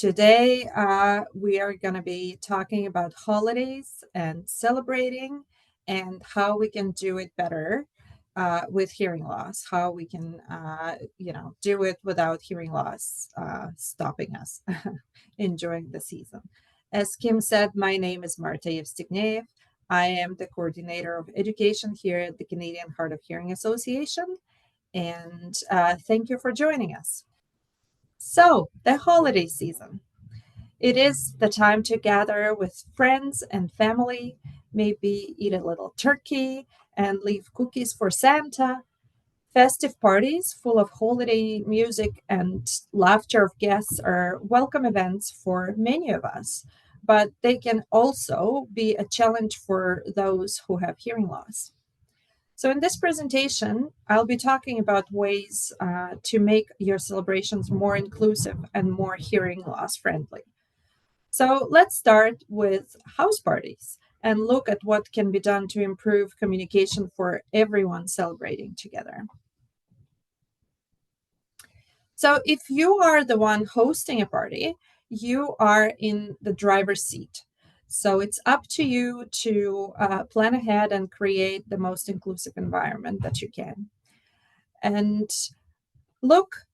Today, we are going to be talking about holidays and celebrating and how we can do it better with hearing loss, how we can, do it without hearing loss stopping us enjoying the season. As Kim said, my name is Marta Yevstigneev. I am the coordinator of education here at the Canadian Hard of Hearing Association, and thank you for joining us. So, the holiday season. It is the time to gather with friends and family, maybe eat a little turkey and leave cookies for Santa. Festive parties full of holiday music and laughter of guests are welcome events for many of us, but they can also be a challenge for those who have hearing loss. So, in this presentation, I'll be talking about ways to make your celebrations more inclusive and more hearing loss friendly. So let's start with house parties and look at what can be done to improve communication for everyone celebrating together. So if you are the one hosting a party, you are in the driver's seat. So it's up to you to plan ahead and create the most inclusive environment that you can. And look,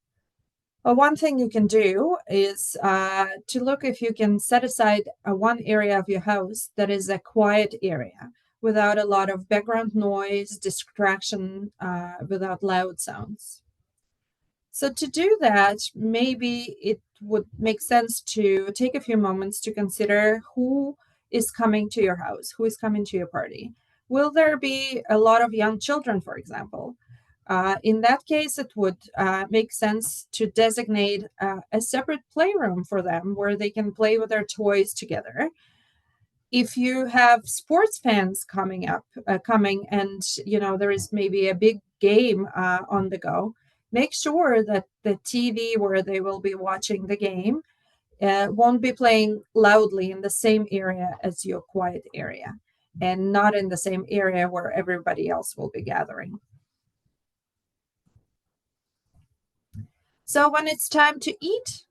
one thing you can do is to look if you can set aside one area of your house that is a quiet area without a lot of background noise, distraction, without loud sounds. So to do that, maybe it would make sense to take a few moments to consider who is coming to your house, who is coming to your party. Will there be a lot of young children, for example? In that case, it would make sense to designate a separate playroom for them where they can play with their toys together. If you have sports fans coming, and there is maybe a big game on the go, make sure that the TV where they will be watching the game won't be playing loudly in the same area as your quiet area, and not in the same area where everybody else will be gathering. So when it's time to eat,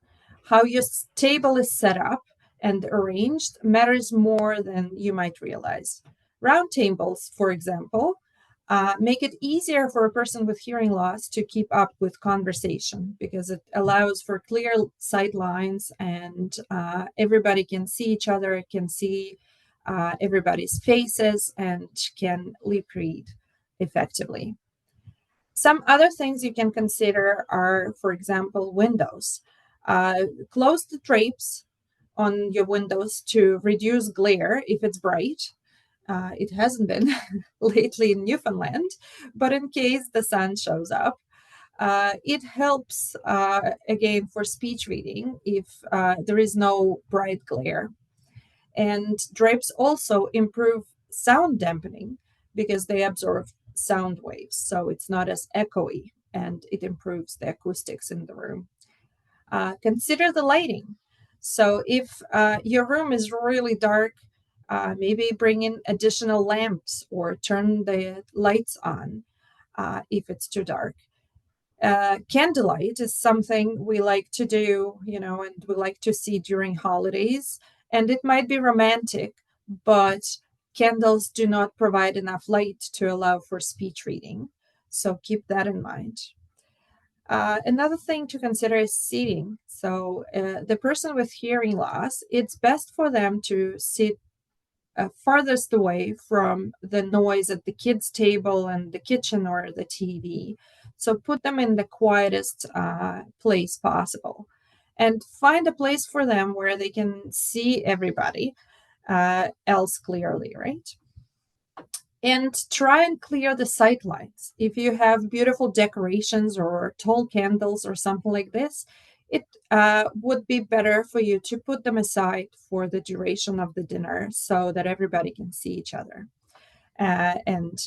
how your table is set up and arranged matters more than you might realize. Round tables, for example, make it easier for a person with hearing loss to keep up with conversation because it allows for clear sight lines and everybody can see each other, can see everybody's faces, and can lip read effectively. Some other things you can consider are, for example, windows. Close the drapes on your windows to reduce glare if it's bright. It hasn't been lately in Newfoundland, but in case the sun shows up, it helps again for speech reading if there is no bright glare. And drapes also improve sound dampening because they absorb sound waves, so it's not as echoey and it improves the acoustics in the room. Consider the lighting. So if your room is really dark, maybe bring in additional lamps or turn the lights on if it's too dark. Candlelight is something we like to do, and we like to see during holidays. And it might be romantic, but candles do not provide enough light to allow for speech reading. So keep that in mind. Another thing to consider is seating. So the person with hearing loss, it's best for them to sit farthest away from the noise at the kids' table and the kitchen or the TV. So put them in the quietest place possible and find a place for them where they can see everybody else clearly, right? And try and clear the sight lines. If you have beautiful decorations or tall candles or something like this, it would be better for you to put them aside for the duration of the dinner so that everybody can see each other and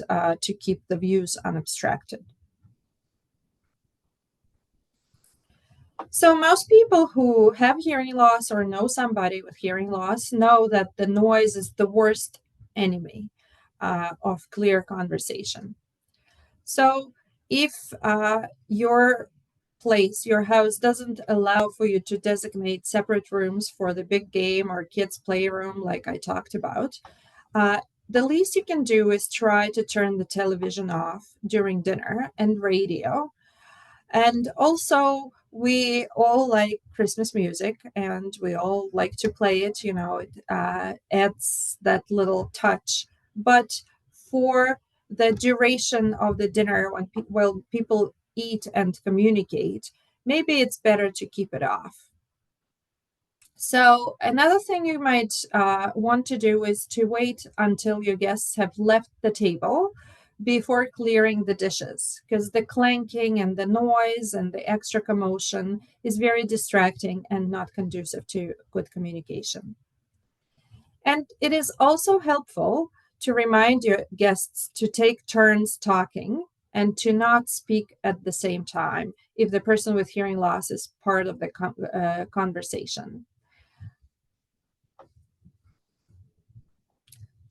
to keep the views unobstructed. So most people who have hearing loss or know somebody with hearing loss know that the noise is the worst enemy of clear conversation. So if your place, your house doesn't allow for you to designate separate rooms for the big game or kids' playroom, like I talked about, uh, the least you can do is try to turn the television off during dinner and radio. And also, we all like Christmas music and we all like to play it, it adds that little touch. But for the duration of the dinner, when people eat and communicate, maybe it's better to keep it off. So, another thing you might want to do is to wait until your guests have left the table before clearing the dishes, because the clanking and the noise and the extra commotion is very distracting and not conducive to good communication. And it is also helpful to remind your guests to take turns talking and to not speak at the same time if the person with hearing loss is part of the conversation.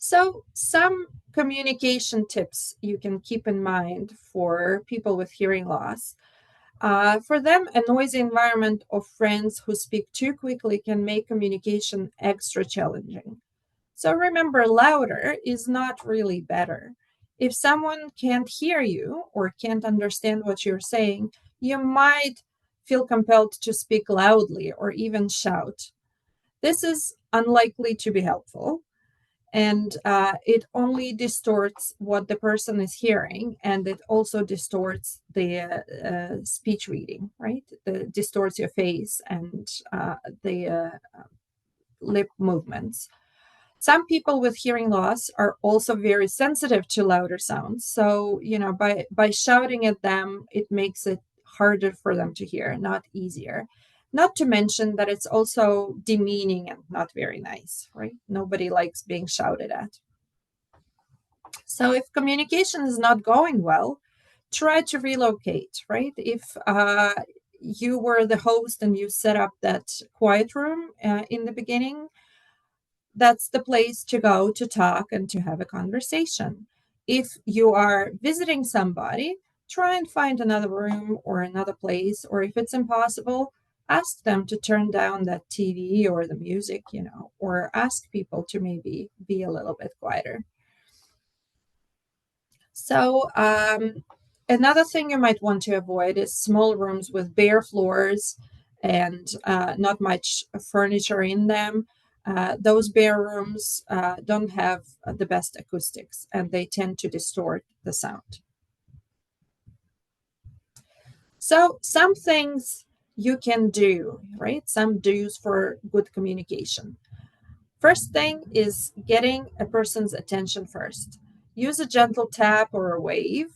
So, some communication tips you can keep in mind for people with hearing loss. For them, a noisy environment of friends who speak too quickly can make communication extra challenging. So, remember, louder is not really better. If someone can't hear you or can't understand what you're saying, you might feel compelled to speak loudly or even shout. This is unlikely to be helpful, and it only distorts what the person is hearing, and it also distorts the speech reading, right? It distorts your face and the lip movements. Some people with hearing loss are also very sensitive to louder sounds, so by shouting at them, it makes it harder for them to hear, not easier. Not to mention that it's also demeaning and not very nice, right? Nobody likes being shouted at. So if communication is not going well, try to relocate, right? If you were the host and you set up that quiet room in the beginning, that's the place to go to talk and to have a conversation. If you are visiting somebody, try and find another room or another place, or if it's impossible, ask them to turn down that TV or the music, or ask people to maybe be a little bit quieter. So, another thing you might want to avoid is small rooms with bare floors and not much furniture in them. Those bare rooms don't have the best acoustics and they tend to distort the sound. So, some things you can do, right? Some do's for good communication. First thing is getting a person's attention first. Use a gentle tap or a wave.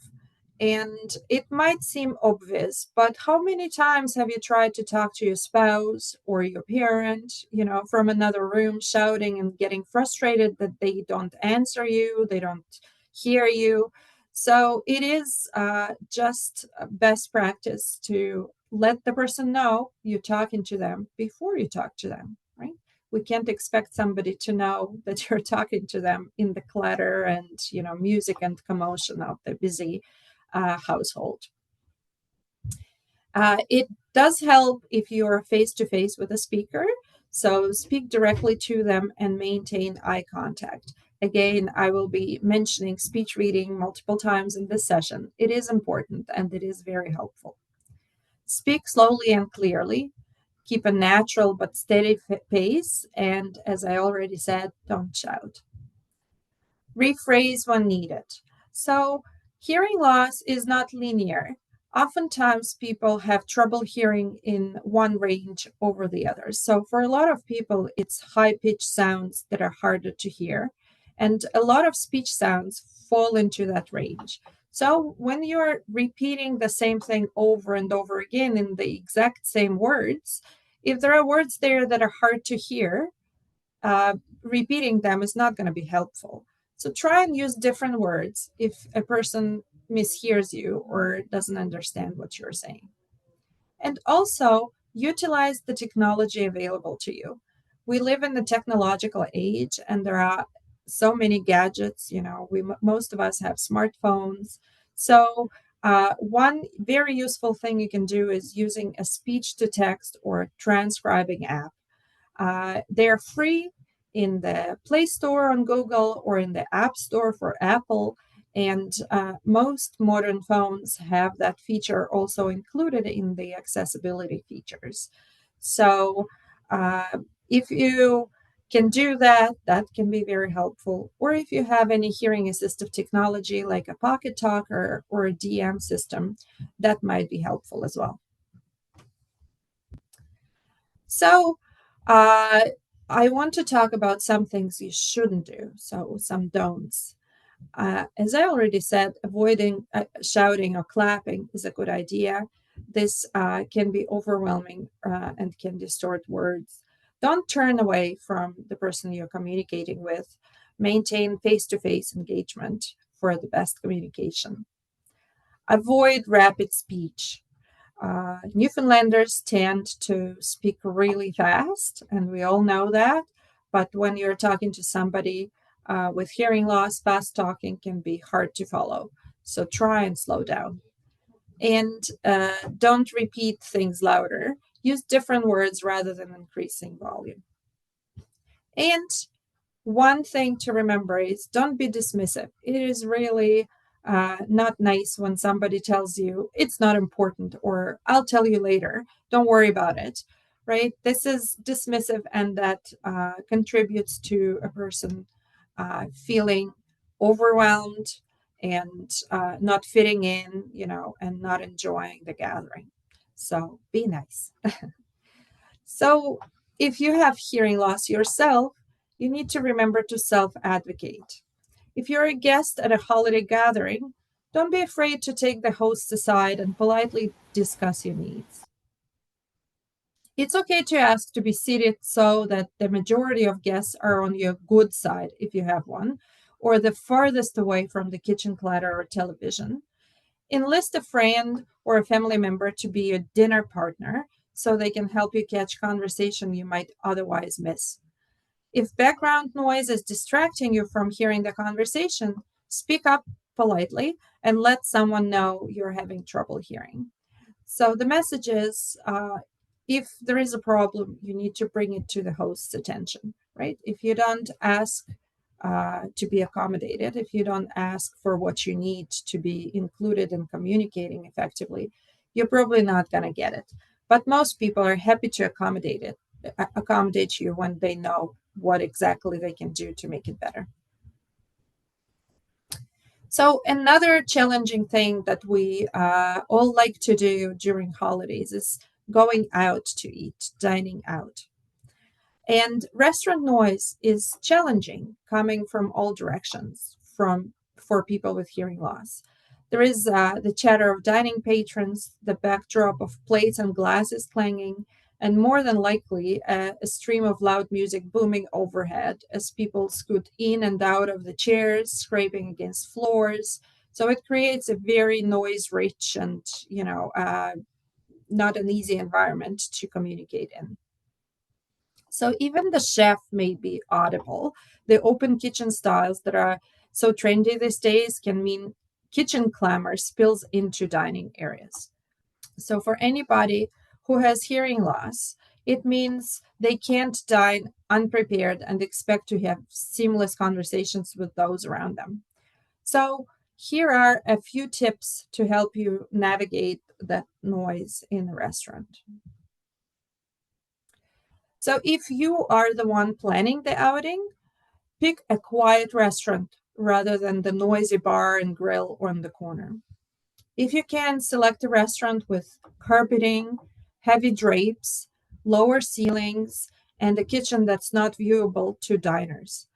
And it might seem obvious, but how many times have you tried to talk to your spouse or your parent, from another room, shouting and getting frustrated that they don't answer you, they don't hear you? So it is just best practice to let the person know you're talking to them before you talk to them, right? We can't expect somebody to know that you're talking to them in the clutter and music and commotion of the busy household. It does help if you're face to face with a speaker. So speak directly to them and maintain eye contact. Again, I will be mentioning speech reading multiple times in this session. It is important and it is very helpful. Speak slowly and clearly. Keep a natural but steady pace. And as I already said, don't shout. Rephrase when needed. So, hearing loss is not linear. Oftentimes, people have trouble hearing in one range over the other. So, for a lot of people, it's high pitched sounds that are harder to hear. And a lot of speech sounds fall into that range. So, when you're repeating the same thing over and over again in the exact same words, if there are words there that are hard to hear, repeating them is not going to be helpful. So try and use different words if a person mishears you or doesn't understand what you're saying. And also utilize the technology available to you. We live in the technological age and there are so many gadgets, most of us have smartphones. So One very useful thing you can do is using a speech-to-text or transcribing app. They're free in the Play Store on Google or in the App Store for Apple, and most modern phones have that feature also included in the accessibility features. So if you can do that, that can be very helpful. Or if you have any hearing assistive technology like a Pocket Talker or a DM system, that might be helpful as well. So I want to talk about some things you shouldn't do, so some don'ts. As I already said, avoiding shouting or clapping is a good idea. This can be overwhelming and can distort words. Don't turn away from the person you're communicating with. Maintain face-to-face engagement for the best communication. Avoid rapid speech. Newfoundlanders tend to speak really fast, and we all know that. But when you're talking to somebody with hearing loss, fast talking can be hard to follow. So try and slow down. And don't repeat things louder. Use different words rather than increasing volume. And one thing to remember is don't be dismissive. It is really not nice when somebody tells you it's not important or I'll tell you later. Don't worry about it, right? This is dismissive, and that contributes to a person feeling overwhelmed and not fitting in, and not enjoying the gathering. So be nice. So if you have hearing loss yourself, you need to remember to self-advocate. If you're a guest at a holiday gathering, don't be afraid to take the host aside and politely discuss your needs. It's okay to ask to be seated so that the majority of guests are on your good side, if you have one, or the farthest away from the kitchen clatter or television. Enlist a friend or a family member to be your dinner partner so they can help you catch conversation you might otherwise miss. If background noise is distracting you from hearing the conversation, speak up politely and let someone know you're having trouble hearing. So the message is, if there is a problem, you need to bring it to the host's attention, right? If you don't ask to be accommodated, if you don't ask for what you need to be included in communicating effectively, you're probably not going to get it. But most people are happy to accommodate you when they know what exactly they can do to make it better. So another challenging thing that we all like to do during holidays is going out to eat, dining out. And restaurant noise is challenging, coming from all directions for people with hearing loss. There is the chatter of dining patrons, the backdrop of plates and glasses clanging, and more than likely a stream of loud music booming overhead as people scoot in and out of the chairs, scraping against floors. So it creates a very noise-rich and not an easy environment to communicate in. So even the chef may be audible. The open kitchen styles that are so trendy these days can mean kitchen clamor spills into dining areas. So for anybody who has hearing loss, it means they can't dine unprepared and expect to have seamless conversations with those around them. So here are a few tips to help you navigate that noise in a restaurant. So if you are the one planning the outing, pick a quiet restaurant rather than the noisy bar and grill on the corner. If you can, select a restaurant with carpeting, heavy drapes, lower ceilings, and a kitchen that's not viewable to diners.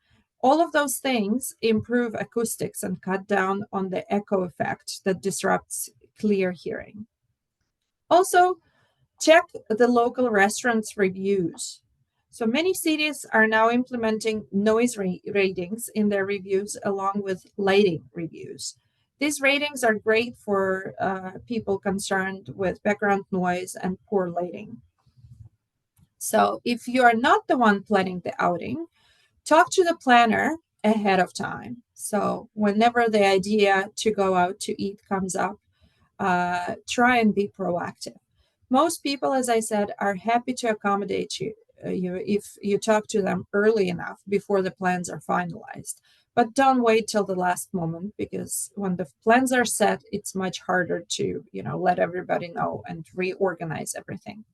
All of those things improve acoustics and cut down on the echo effect that disrupts clear hearing. Also, check the local restaurant's reviews. So many cities are now implementing noise ratings in their reviews along with lighting reviews. These ratings are great for people concerned with background noise and poor lighting. So if you are not the one planning the outing, talk to the planner ahead of time. So whenever the idea to go out to eat comes up, try and be proactive. Most people, as I said, are happy to accommodate you if you talk to them early enough before the plans are finalized. But don't wait till the last moment, because when the plans are set, it's much harder to, let everybody know and reorganize everything.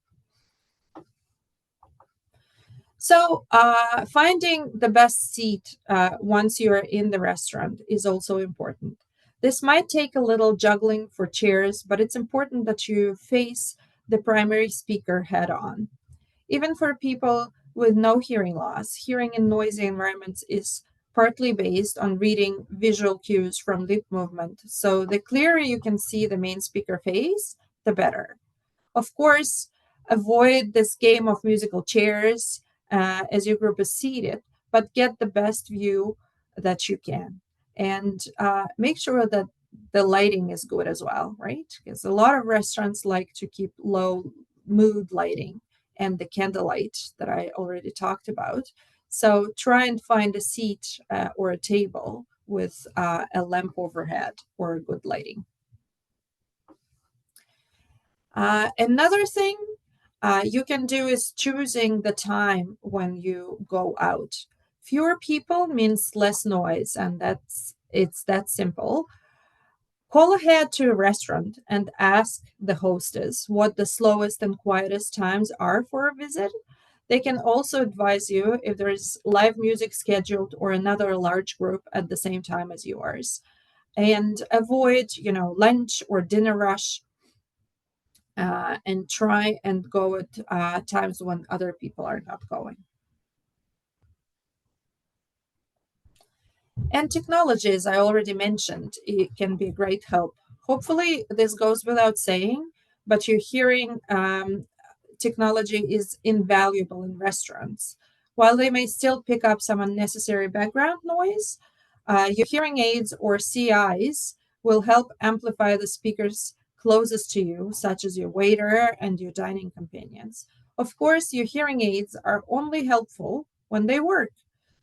So finding the best seat once you are in the restaurant is also important. This might take a little juggling for chairs, but it's important that you face the primary speaker head on. Even for people with no hearing loss, hearing in noisy environments is partly based on reading visual cues from lip movement. So the clearer you can see the main speaker face, the better. Of course, avoid this game of musical chairs as your group is seated, but get the best view that you can. And make sure that the lighting is good as well, right? Because a lot of restaurants like to keep low mood lighting and the candlelight that I already talked about. So try and find a seat or a table with a lamp overhead or good lighting. Another thing you can do is choosing the time when you go out. Fewer people means less noise, and it's that simple. Call ahead to a restaurant and ask the hostess what the slowest and quietest times are for a visit. They can also advise you if there is live music scheduled or another large group at the same time as yours. And avoid, lunch or dinner rush, and try and go at times when other people are not going. And technology, as I already mentioned, it can be a great help. Hopefully, this goes without saying, but your hearing technology is invaluable in restaurants. While they may still pick up some unnecessary background noise, your hearing aids or CIs will help amplify the speakers closest to you, such as your waiter and your dining companions. Of course, your hearing aids are only helpful when they work.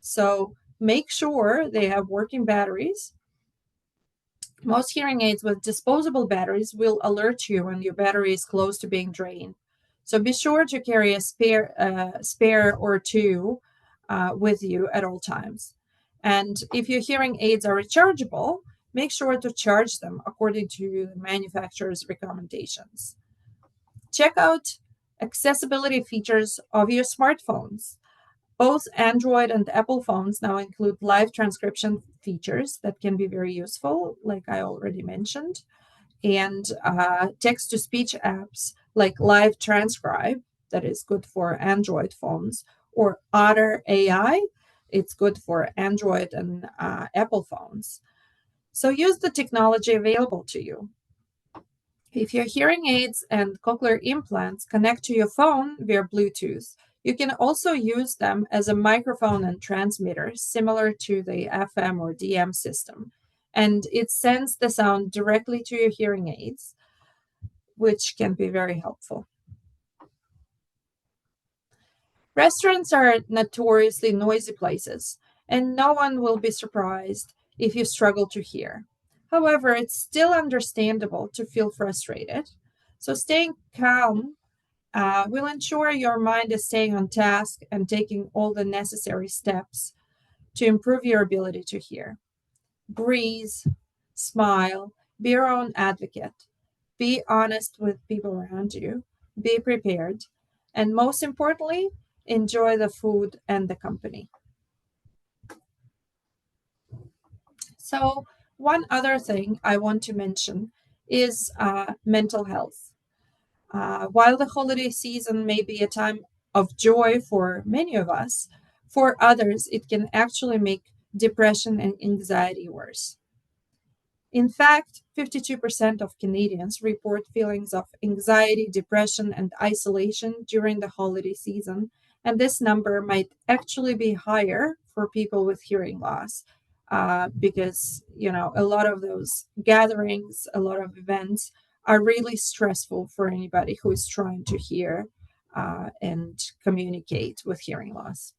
So make sure they have working batteries. Most hearing aids with disposable batteries will alert you when your battery is close to being drained. So be sure to carry a spare or two with you at all times. And if your hearing aids are rechargeable, make sure to charge them according to the manufacturer's recommendations. Check out accessibility features of your smartphones. Both Android and Apple phones now include live transcription features that can be very useful, like I already mentioned, and text to speech apps like Live Transcribe, that is good for Android phones, or Otter AI, it's good for Android and Apple phones. So use the technology available to you. If your hearing aids and cochlear implants connect to your phone via Bluetooth, you can also use them as a microphone and transmitter, similar to the FM or DM system. And it sends the sound directly to your hearing aids, which can be very helpful. Restaurants are notoriously noisy places, and no one will be surprised if you struggle to hear. However, it's still understandable to feel frustrated. So staying calm will ensure your mind is staying on task and taking all the necessary steps to improve your ability to hear. Breathe, smile, be your own advocate, be honest with people around you, be prepared, and most importantly, enjoy the food and the company. So, one other thing I want to mention is mental health. While the holiday season may be a time of joy for many of us, for others, it can actually make depression and anxiety worse. In fact, 52% of Canadians report feelings of anxiety, depression, and isolation during the holiday season, and this number might actually be higher for people with hearing loss. Because a lot of those gatherings, a lot of events are really stressful for anybody who is trying to hear and communicate with hearing loss.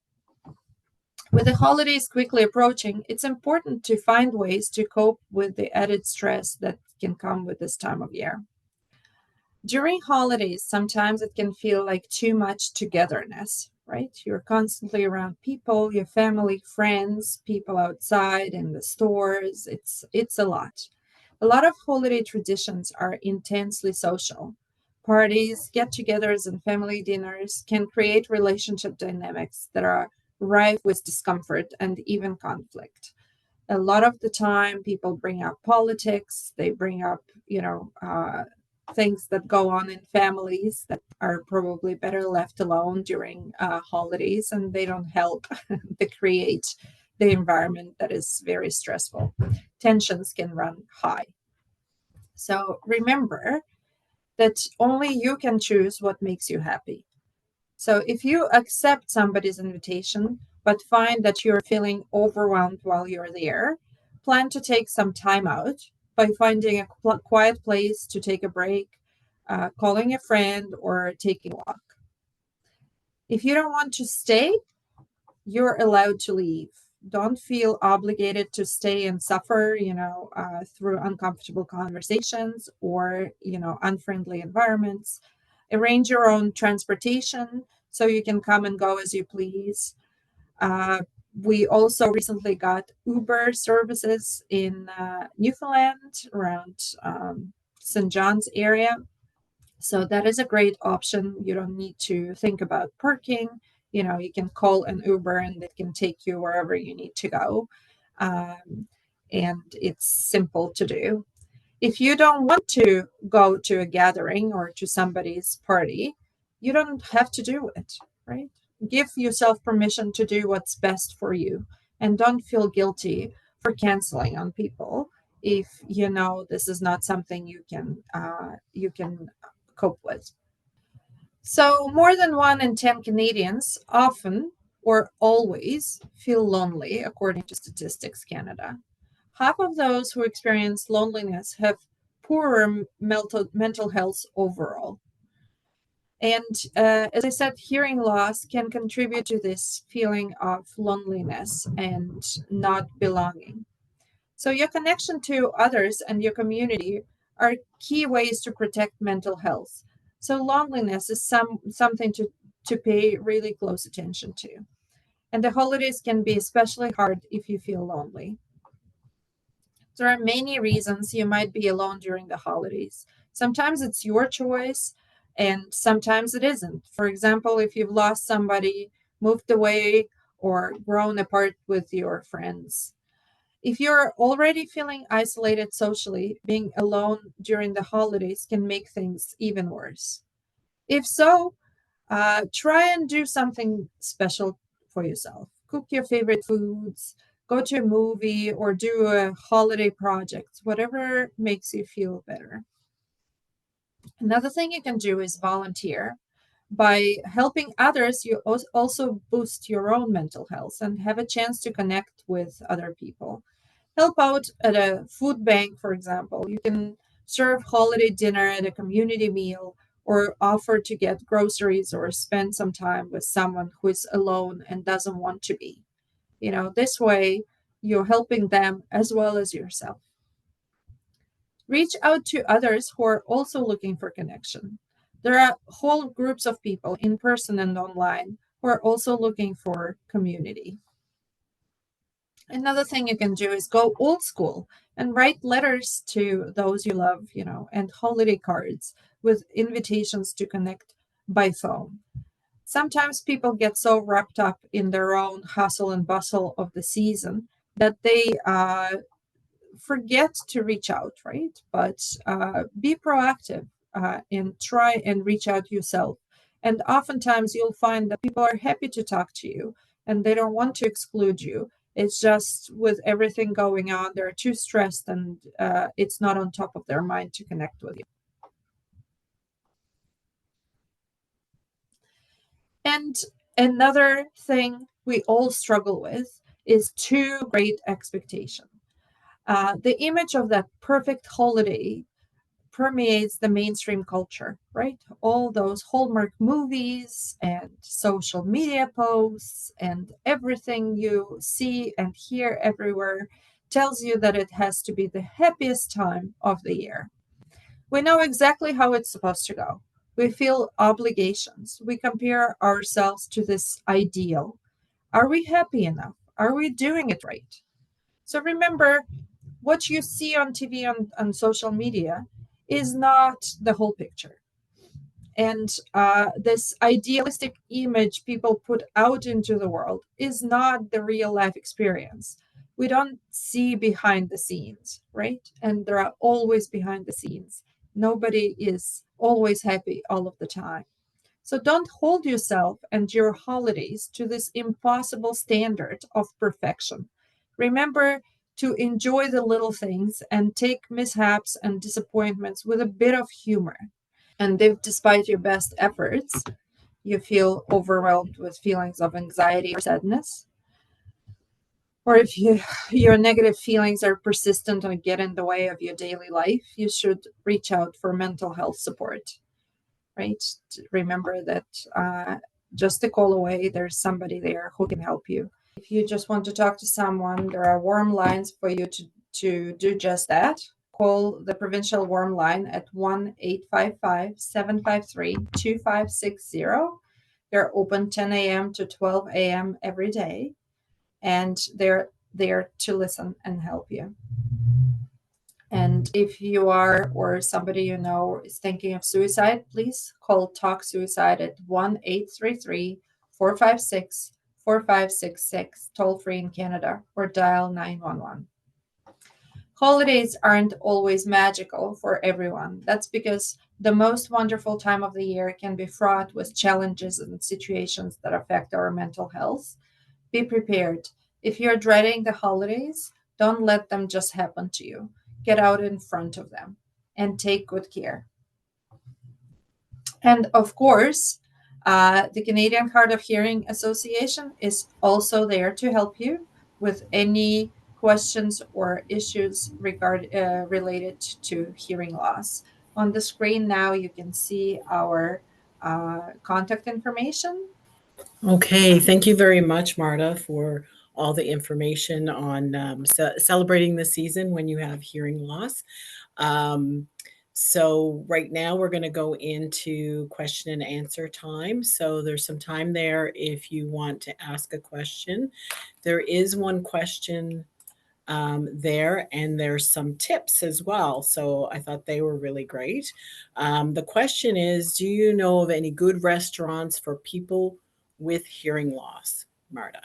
With the holidays quickly approaching, it's important to find ways to cope with the added stress that can come with this time of year. During holidays, sometimes it can feel like too much togetherness, right? You're constantly around people, your family, friends, people outside in the stores. It's a lot. A lot of holiday traditions are intensely social. Parties, get-togethers, and family dinners can create relationship dynamics that are rife with discomfort and even conflict. A lot of the time, people bring up politics, they bring up, things that go on in families that are probably better left alone during holidays, and they don't help to create the environment that is very stressful. Tensions can run high. So remember that only you can choose what makes you happy. So if you accept somebody's invitation, but find that you're feeling overwhelmed while you're there, plan to take some time out by finding a quiet place to take a break, calling a friend, or taking a walk. If you don't want to stay, you're allowed to leave. Don't feel obligated to stay and suffer, through uncomfortable conversations or, unfriendly environments. Arrange your own transportation so you can come and go as you please. Uh, we also recently got Uber services in Newfoundland around St. John's area. So that is a great option. You don't need to think about parking. You can call an Uber and it can take you wherever you need to go. Um, and it's simple to do. If you don't want to go to a gathering or to somebody's party, you don't have to do it, right? Give yourself permission to do what's best for you and don't feel guilty for canceling on people if you know this is not something you can cope with. So, more than 1 in 10 Canadians often or always feel lonely, according to Statistics Canada. Half of those who experience loneliness have poorer mental health overall. And as I said, hearing loss can contribute to this feeling of loneliness and not belonging. So, your connection to others and your community are key ways to protect mental health. So, loneliness is something to pay really close attention to. And the holidays can be especially hard if you feel lonely. There are many reasons you might be alone during the holidays. Sometimes it's your choice, and sometimes it isn't. For example, if you've lost somebody, moved away, or grown apart with your friends. If you're already feeling isolated socially, being alone during the holidays can make things even worse. If so, try and do something special for yourself. Cook your favorite foods, go to a movie, or do a holiday project, whatever makes you feel better. Another thing you can do is volunteer. By helping others, you also boost your own mental health and have a chance to connect with other people. Help out at a food bank, for example. You can serve holiday dinner at a community meal or offer to get groceries or spend some time with someone who is alone and doesn't want to be. This way you're helping them as well as yourself. Reach out to others who are also looking for connection. There are whole groups of people in person and online who are also looking for community. Another thing you can do is go old school and write letters to those you love, and holiday cards with invitations to connect by phone. Sometimes people get so wrapped up in their own hustle and bustle of the season that they forget to reach out, right? But be proactive and try and reach out yourself. And oftentimes you'll find that people are happy to talk to you and they don't want to exclude you. It's just with everything going on, they're too stressed and it's not on top of their mind to connect with you. And another thing we all struggle with is too great expectation. The image of that perfect holiday permeates the mainstream culture, right? All those Hallmark movies and social media posts and everything you see and hear everywhere tells you that it has to be the happiest time of the year. We know exactly how it's supposed to go. We feel obligations. We compare ourselves to this ideal. Are we happy enough? Are we doing it right? So remember, what you see on TV, on social media, is not the whole picture. And this idealistic image people put out into the world is not the real life experience. We don't see behind the scenes, right? And there are always behind the scenes. Nobody is always happy all of the time. So don't hold yourself and your holidays to this impossible standard of perfection. Remember to enjoy the little things and take mishaps and disappointments with a bit of humor. And if, despite your best efforts, you feel overwhelmed with feelings of anxiety or sadness, or if your negative feelings are persistent and get in the way of your daily life, you should reach out for mental health support, right? Remember that just a call away, there's somebody there who can help you. If you just want to talk to someone, there are warm lines for you to do just that. Call the provincial warm line at 1-855-753-2560. They're open 10 a.m. to 12 a.m. every day, and they're there to listen and help you. And if you are or somebody you know is thinking of suicide, please call Talk Suicide at 1-833-456-4566, toll free in Canada, or dial 911. Holidays aren't always magical for everyone. That's because the most wonderful time of the year can be fraught with challenges and situations that affect our mental health. Be prepared. If you're dreading the holidays, don't let them just happen to you. Get out in front of them and take good care. And of course, the Canadian Hard of Hearing Association is also there to help you with any questions or issues related to hearing loss. On the screen now, you can see our contact information. Okay, thank you very much, Marta, for all the information on celebrating the season when you have hearing loss. Um, so right now we're going to go into question and answer time. So there's some time there if you want to ask a question. There is one question there, and there's some tips as well. So I thought they were really great. The question is, do you know of any good restaurants for people with hearing loss, Marta?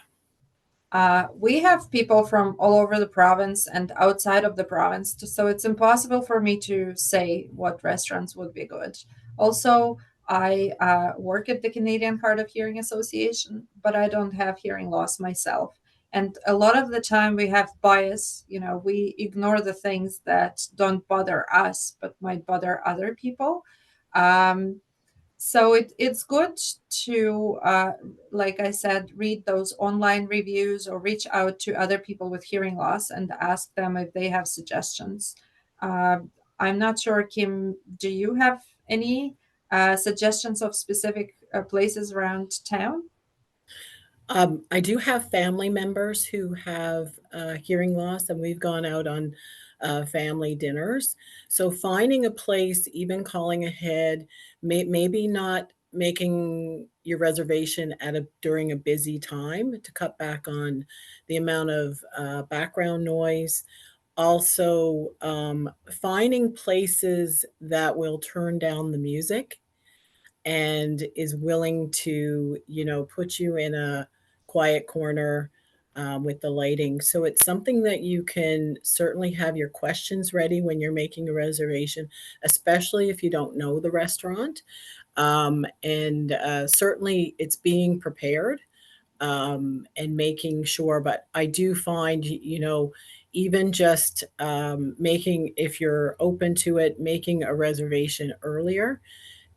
We have people from all over the province and outside of the province, so it's impossible for me to say what restaurants would be good. Also, I work at the Canadian Hard of Hearing Association, but I don't have hearing loss myself. And a lot of the time we have bias, we ignore the things that don't bother us, but might bother other people. Um, so it's good to, like I said, read those online reviews or reach out to other people with hearing loss and ask them if they have suggestions. I'm not sure, Kim, do you have any suggestions of specific places around town? I do have family members who have hearing loss, and we've gone out on family dinners. So finding a place, even calling ahead, maybe not making your reservation during a busy time to cut back on the amount of background noise. Also, finding places that will turn down the music and is willing to, put you in a quiet corner with the lighting. So it's something that you can certainly have your questions ready when you're making a reservation, especially if you don't know the restaurant. And certainly it's being prepared and making sure. But I do find, even just making, if you're open to it, making a reservation earlier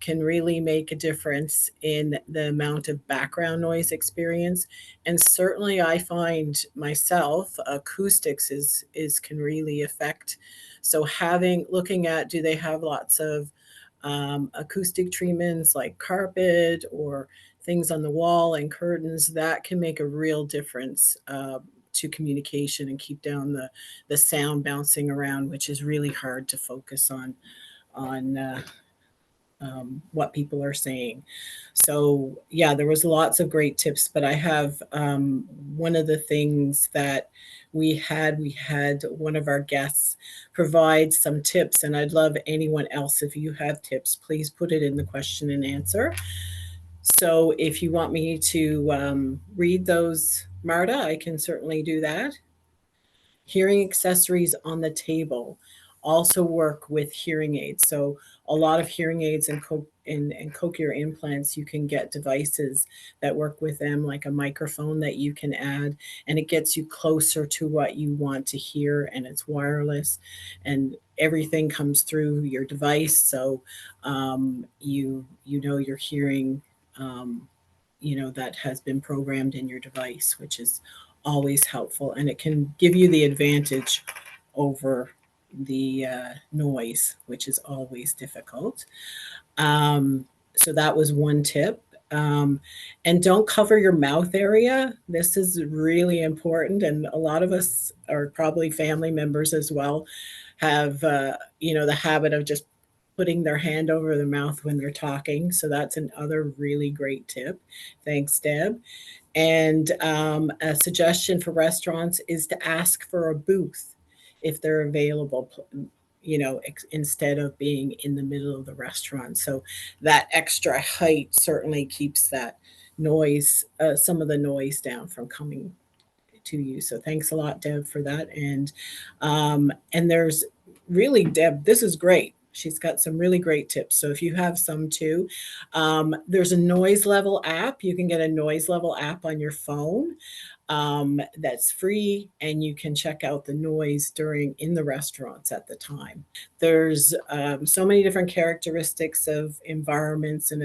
can really make a difference in the amount of background noise experience. And certainly I find myself acoustics is can really affect. So looking at, do they have lots of acoustic treatments like carpet or things on the wall and curtains, that can make a real difference to communication and keep down the sound bouncing around, which is really hard to focus on what people are saying. So yeah, there was lots of great tips, but I have one of the things that we had one of our guests provide some tips, and I'd love anyone else, if you have tips, please put it in the question and answer. So if you want me to read those, Marta, I can certainly do that. Hearing accessories on the table also work with hearing aids. So a lot of hearing aids and cochlear implants, you can get devices that work with them, like a microphone that you can add, and it gets you closer to what you want to hear, and it's wireless, and everything comes through your device. So you know you're hearing. That has been programmed in your device, which is always helpful, and it can give you the advantage over the noise, which is always difficult. So that was one tip. And don't cover your mouth area. This is really important, and a lot of us, are probably family members as well, have the habit of just putting their hand over their mouth when they're talking. So that's another really great tip. Thanks, Deb. And a suggestion for restaurants is to ask for a booth if they're available, instead of being in the middle of the restaurant. So that extra height certainly keeps that noise, some of the noise down from coming to you. So thanks a lot, Deb, for that. And there's really, Deb, this is great. She's got some really great tips. So if you have some too, there's a noise level app. You can get a noise level app on your phone, that's free, and you can check out the noise during in the restaurants at the time. There's so many different characteristics of environments, and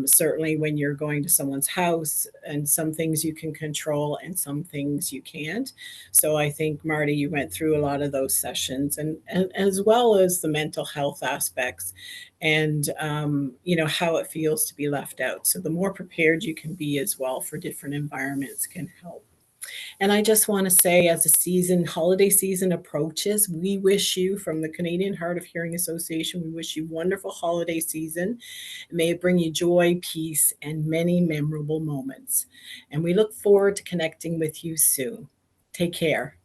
certainly when you're going to someone's house, and some things you can control and some things you can't. So I think, Marty, you went through a lot of those sessions, and as well as the mental health aspects, and how it feels to be left out. So the more prepared you can be as well for different environments can help. And I just want to say, as the holiday season approaches, we wish you, from the Canadian Hard of Hearing Association, we wish you wonderful holiday season. May it bring you joy, peace, and many memorable moments. And we look forward to connecting with you soon. Take care.